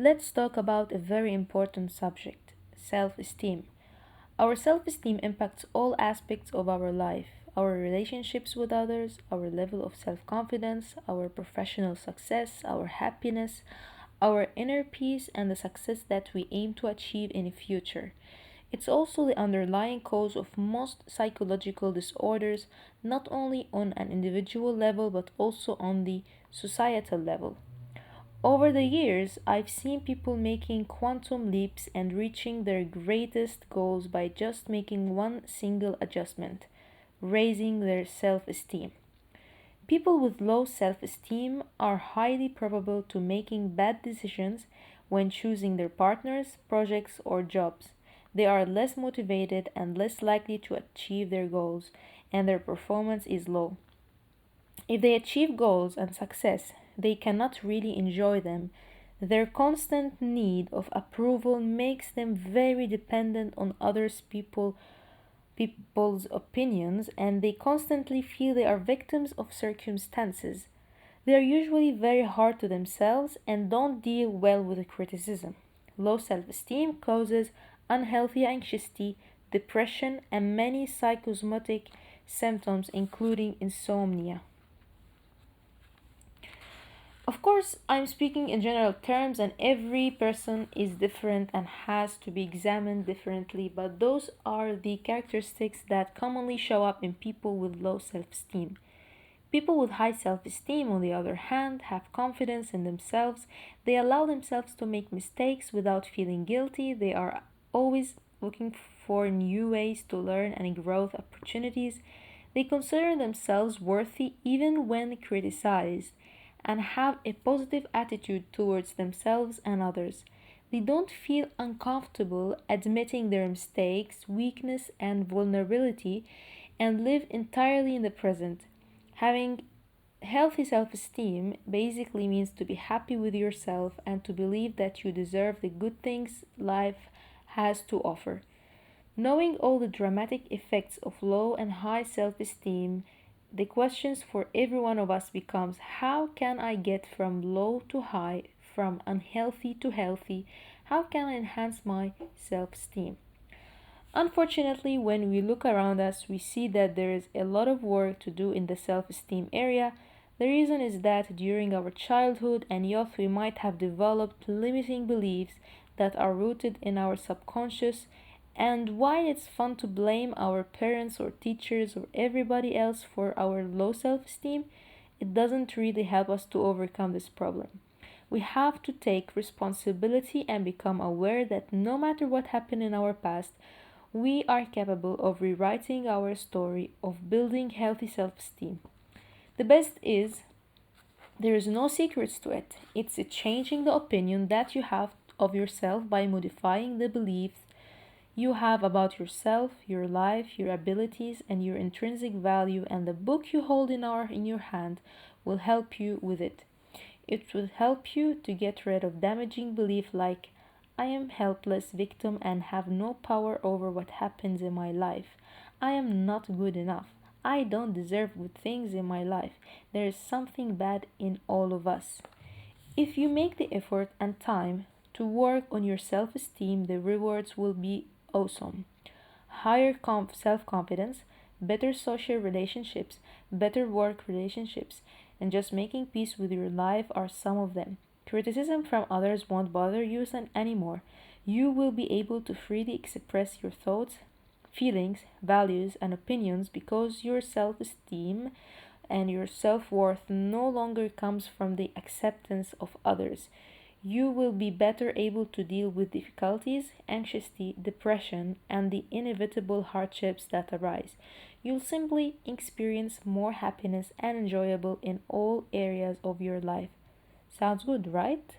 Let's talk about a very important subject, self esteem. Our self esteem impacts all aspects of our life, our relationships with others, our level of self confidence, our professional success, our happiness, our inner peace, and the success that we aim to achieve in the future. It's also the underlying cause of most psychological disorders, not only on an individual level but also on the societal level. Over the years, I've seen people making quantum leaps and reaching their greatest goals by just making one single adjustment, raising their self esteem. People with low self esteem are highly probable to making bad decisions when choosing their partners, projects, or jobs. They are less motivated and less likely to achieve their goals, and their performance is low. If they achieve goals and success, they cannot really enjoy them. Their constant need of approval makes them very dependent on people's opinions, and they constantly feel they are victims of circumstances. They are usually very hard to themselves and don't deal well with criticism. Low self-esteem causes unhealthy anxiety, depression, and many psychosomatic symptoms including insomnia. Of course, I'm speaking in general terms, and every person is different and has to be examined differently, but those are the characteristics that commonly show up in people with low self esteem. People with high self esteem, on the other hand, have confidence in themselves. They allow themselves to make mistakes without feeling guilty. They are always looking for new ways to learn and growth opportunities. They consider themselves worthy even when criticized and have a positive attitude towards themselves and others. They don't feel uncomfortable admitting their mistakes, weakness, and vulnerability and live entirely in the present. Having healthy self esteem basically means to be happy with yourself and to believe that you deserve the good things life has to offer. Knowing all the dramatic effects of low and high self-esteem, the questions for every one of us becomes how can I get from low to high, from unhealthy to healthy? How can I enhance my self-esteem? Unfortunately, when we look around us, we see that there is a lot of work to do in the self esteem area. The reason is that during our childhood and youth, we might have developed limiting beliefs that are rooted in our subconscious. And while it's fun to blame our parents or teachers or everybody else for our low self esteem, it doesn't really help us to overcome this problem. We have to take responsibility and become aware that no matter what happened in our past, we are capable of rewriting our story of building healthy self esteem. The best is there is no secrets to it. It's changing the opinion that you have of yourself by modifying the beliefs you have about yourself, your life, your abilities, and your intrinsic value, and the book you hold in your hand will help you with it. It will help you to get rid of damaging belief like I am helpless victim and have no power over what happens in my life. I am not good enough. I don't deserve good things in my life. There is something bad in all of us. If you make the effort and time to work on your self esteem, the rewards will be awesome. Higher self confidence, better social relationships, better work relationships, and just making peace with your life are some of them. Criticism from others won't bother you anymore. You will be able to freely express your thoughts, feelings, values, and opinions because your self esteem and your self worth no longer comes from the acceptance of others. You will be better able to deal with difficulties, anxiety, depression, and the inevitable hardships that arise. You'll simply experience more happiness and enjoyable in all areas of your life. Sounds good, right?